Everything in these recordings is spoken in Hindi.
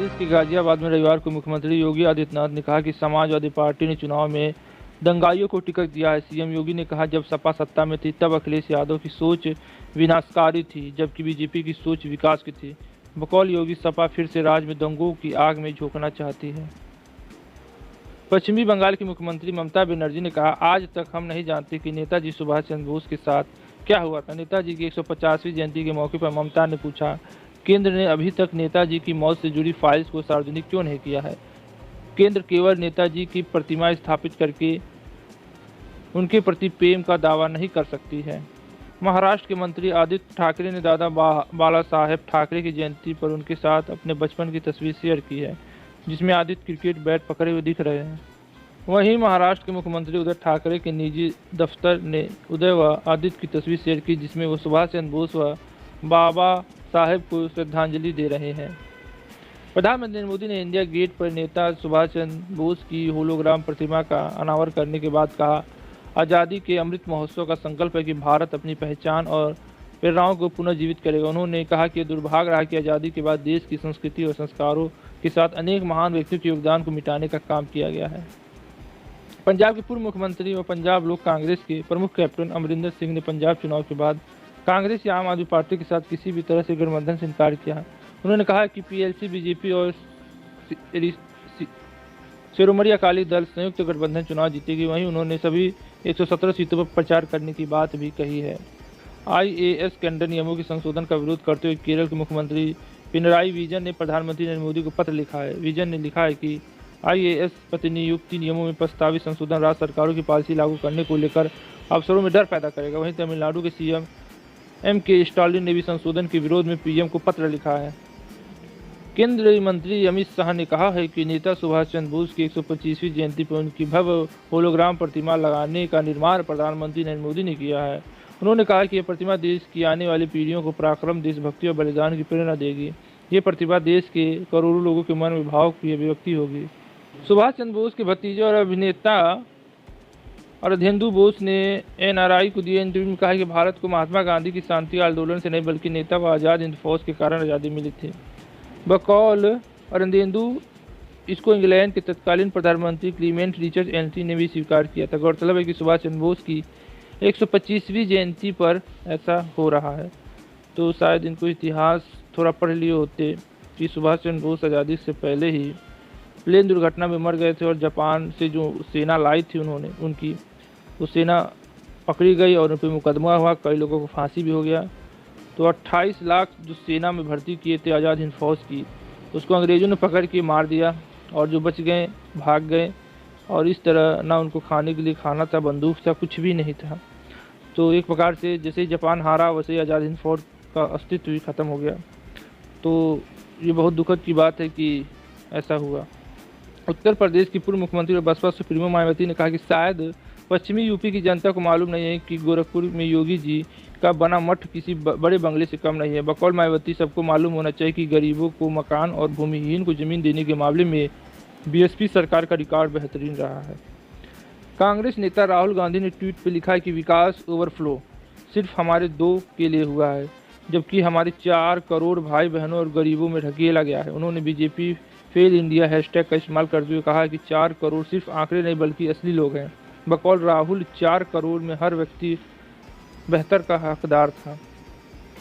प्रदेश के गाजियाबाद में रविवार को मुख्यमंत्री योगी आदित्यनाथ ने कहा कि समाजवादी पार्टी ने चुनाव में दंगाइयों को टिकट दिया है। सीएम योगी ने कहा, जब सपा सत्ता में थी तब अखिलेश यादव की सोच विनाशकारी थी, जबकि बीजेपी की सोच विकास की थी। बकौल योगी, सपा फिर से राज्य में दंगों की आग में झोंकना चाहती है। पश्चिमी बंगाल की मुख्यमंत्री ममता बनर्जी ने कहा, आज तक हम नहीं जानते कि नेताजी सुभाष चंद्र बोस के साथ क्या हुआ था। नेताजी की 150वीं जयंती के मौके पर ममता ने पूछा, केंद्र ने अभी तक नेताजी की मौत से जुड़ी फाइल्स को सार्वजनिक क्यों नहीं किया है? केंद्र केवल नेताजी की प्रतिमा स्थापित करके उनके प्रति प्रेम का दावा नहीं कर सकती है। महाराष्ट्र के मंत्री आदित्य ठाकरे ने दादा बाला साहेब ठाकरे की जयंती पर उनके साथ अपने बचपन की तस्वीर शेयर की है, जिसमें आदित्य क्रिकेट बैट पकड़े हुए दिख रहे हैं। वहीं महाराष्ट्र के मुख्यमंत्री उद्धव ठाकरे के निजी दफ्तर ने उदय व आदित्य की तस्वीर शेयर की, जिसमें वो सुभाष चंद्र बोस व बाबा साहेब को श्रद्धांजलि दे रहे हैं। प्रधानमंत्री नरेंद्र मोदी ने इंडिया गेट पर नेता सुभाष चंद्र बोस की होलोग्राम प्रतिमा का अनावरण करने के बाद कहा, आज़ादी के अमृत महोत्सव का संकल्प है कि भारत अपनी पहचान और प्रेरणाओं को पुनर्जीवित करेगा। उन्होंने कहा कि दुर्भाग्य रहा कि आज़ादी के बाद देश की संस्कृति और संस्कारों के साथ अनेक महान व्यक्तियों के योगदान को मिटाने का काम किया गया है। पंजाब के पूर्व मुख्यमंत्री और पंजाब लोक कांग्रेस के प्रमुख कैप्टन अमरिंदर सिंह ने पंजाब चुनाव के बाद कांग्रेस या आम आदमी पार्टी के साथ किसी भी तरह से गठबंधन से इनकार किया। उन्होंने कहा कि पीएलसी, बीजेपी और शिरोमणि अकाली दल संयुक्त गठबंधन चुनाव जीतेगी। वहीं उन्होंने सभी 117 सीटों पर प्रचार करने की बात भी कही है। आईएएस कैडर नियमों के संशोधन का विरोध करते हुए केरल के मुख्यमंत्री पिनराई विजयन ने प्रधानमंत्री नरेंद्र मोदी को पत्र लिखा है। विजयन ने लिखा है कि आईएएस प्रतिनियुक्ति नियमों में प्रस्तावित संशोधन राज्य सरकारों की पॉलिसी लागू करने को लेकर अफसरों में डर पैदा करेगा। वहीं तमिलनाडु के सीएम एम.के. स्टालिन ने भी संशोधन के विरोध में पीएम को पत्र लिखा है। केंद्रीय मंत्री अमित शाह ने कहा है कि नेता सुभाष चंद्र बोस की 125वीं जयंती पर उनकी भव्य होलोग्राम प्रतिमा लगाने का निर्माण प्रधानमंत्री नरेंद्र मोदी ने किया है। उन्होंने कहा कि यह प्रतिमा देश की आने वाली पीढ़ियों को पराक्रम, देशभक्ति और बलिदान की प्रेरणा देगी। ये प्रतिभा देश के करोड़ों लोगों के मन में भाव की अभिव्यक्ति होगी। सुभाष चंद्र बोस के भतीजे और अभिनेता अर्धेंदु बोस ने एनआरआई को दिए इंटरव्यू में कहा कि भारत को महात्मा गांधी की शांति आंदोलन से नहीं बल्कि नेता व आज़ाद हिंद फौज के कारण आज़ादी मिली थी। बकौल अर्धेंदु इसको इंग्लैंड के तत्कालीन प्रधानमंत्री क्लीमेंट रिचर्ड एंटी ने भी स्वीकार किया था। गौरतलब है कि सुभाष चंद्र बोस की 125वीं जयंती पर ऐसा हो रहा है, तो शायद इनको इतिहास थोड़ा पढ़ लिए होते कि सुभाष चंद्र बोस आज़ादी से पहले ही प्लेन दुर्घटना में मर गए थे और जापान से जो सेना लाई थी उनकी वो सेना पकड़ी गई और उन पर मुकदमा हुआ, कई लोगों को फांसी भी हो गया। तो 28 लाख जो सेना में भर्ती किए थे आज़ाद हिंद फौज की, उसको अंग्रेज़ों ने पकड़ के मार दिया और जो बच गए भाग गए। और इस तरह ना उनको खाने के लिए खाना था, बंदूक था, कुछ भी नहीं था। तो एक प्रकार से जैसे ही जापान हारा वैसे ही आज़ाद हिंद फौज का अस्तित्व भी खत्म हो गया। तो ये बहुत दुखद की बात है कि ऐसा हुआ। उत्तर प्रदेश की पूर्व मुख्यमंत्री और बसपा सुप्रीमो मायावती ने कहा कि शायद पश्चिमी यूपी की जनता को मालूम नहीं है कि गोरखपुर में योगी जी का बना मठ किसी बड़े बंगले से कम नहीं है। बकौल मायावती, सबको मालूम होना चाहिए कि गरीबों को मकान और भूमिहीन को जमीन देने के मामले में बीएसपी सरकार का रिकॉर्ड बेहतरीन रहा है। कांग्रेस नेता राहुल गांधी ने ट्वीट पर लिखा है कि विकास ओवरफ्लो सिर्फ हमारे 2 के लिए हुआ है, जबकि हमारे 4 करोड़ भाई बहनों और गरीबों में ढकेला गया है। उन्होंने बीजेपी फेल इंडिया हैशटैग का इस्तेमाल करते हुए कहा कि 4 करोड़ सिर्फ आंकड़े नहीं बल्कि असली लोग हैं। बकौल राहुल, 4 करोड़ में हर व्यक्ति बेहतर का हकदार था।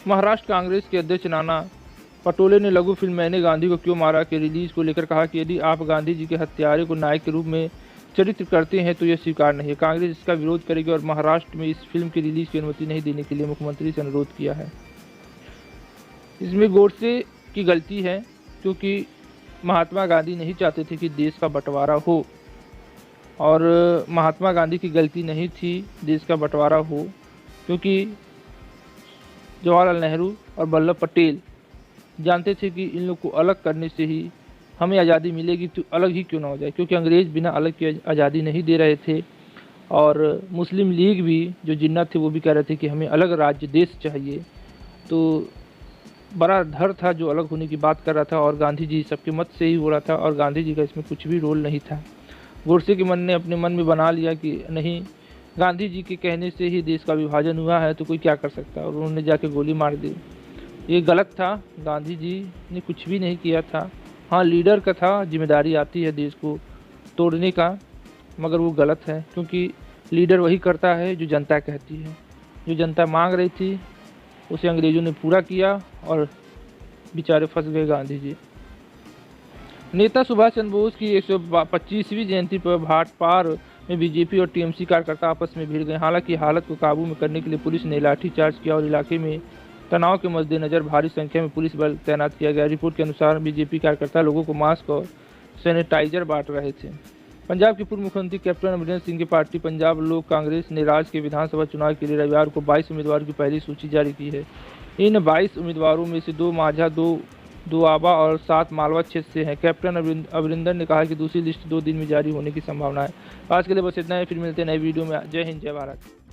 महाराष्ट्र कांग्रेस के अध्यक्ष नाना पटोले ने लघु फिल्म मैंने गांधी को क्यों मारा के रिलीज को लेकर कहा कि यदि आप गांधी जी के हत्यारे को नायक के रूप में चरित्र करते हैं तो यह स्वीकार नहीं है। कांग्रेस इसका विरोध करेगी और महाराष्ट्र में इस फिल्म की रिलीज की अनुमति नहीं देने के लिए मुख्यमंत्री से अनुरोध किया है। इसमें गोडसे की गलती है, क्योंकि महात्मा गांधी नहीं चाहते थे कि देश का बंटवारा हो, और महात्मा गांधी की गलती नहीं थी देश का बंटवारा हो, क्योंकि जवाहरलाल नेहरू और वल्लभ पटेल जानते थे कि इन लोग को अलग करने से ही हमें आज़ादी मिलेगी, तो अलग ही क्यों ना हो जाए, क्योंकि अंग्रेज़ बिना अलग के आज़ादी नहीं दे रहे थे। और मुस्लिम लीग भी जो जिन्ना थे वो भी कह रहे थे कि हमें अलग राज्य देश चाहिए। तो बड़ा धड़ था जो अलग होने की बात कर रहा था, और गांधी जी सबके मत से ही हो रहा था, और गांधी जी का इसमें कुछ भी रोल नहीं था। गोडसे के मन ने अपने मन में बना लिया कि नहीं, गांधी जी के कहने से ही देश का विभाजन हुआ है, तो कोई क्या कर सकता है, और उन्होंने जाके गोली मार दी। ये गलत था, गांधी जी ने कुछ भी नहीं किया था। हाँ, लीडर का था, जिम्मेदारी आती है देश को तोड़ने का, मगर वो गलत है क्योंकि लीडर वही करता है जो जनता कहती है। जो जनता मांग रही थी उसे अंग्रेज़ों ने पूरा किया और बेचारे फंस गए गांधी जी। नेता सुभाष चंद्र बोस की 125वीं जयंती पर भाटपार में बीजेपी और टीएमसी कार्यकर्ता आपस में भिड़ गए। हालांकि हालत को काबू में करने के लिए पुलिस ने लाठीचार्ज किया और इलाके में तनाव के मद्देनजर भारी संख्या में पुलिस बल तैनात किया गया। रिपोर्ट के अनुसार बीजेपी कार्यकर्ता लोगों को मास्क और सैनिटाइजर बांट रहे थे। पंजाब के पूर्व मुख्यमंत्री कैप्टन अमरिंदर सिंह की पार्टी पंजाब लोक कांग्रेस ने राज्य के विधानसभा चुनाव के लिए रविवार को 22 उम्मीदवारों की पहली सूची जारी की है। इन 22 उम्मीदवारों में से 2 माझा, 2 दोआबा और 7 मालवा क्षेत्र से हैं। कैप्टन अमरिंदर ने कहा कि दूसरी लिस्ट 2 दिन में जारी होने की संभावना है। आज के लिए बस इतना ही, फिर मिलते हैं नए वीडियो में। जय हिंद, जय भारत।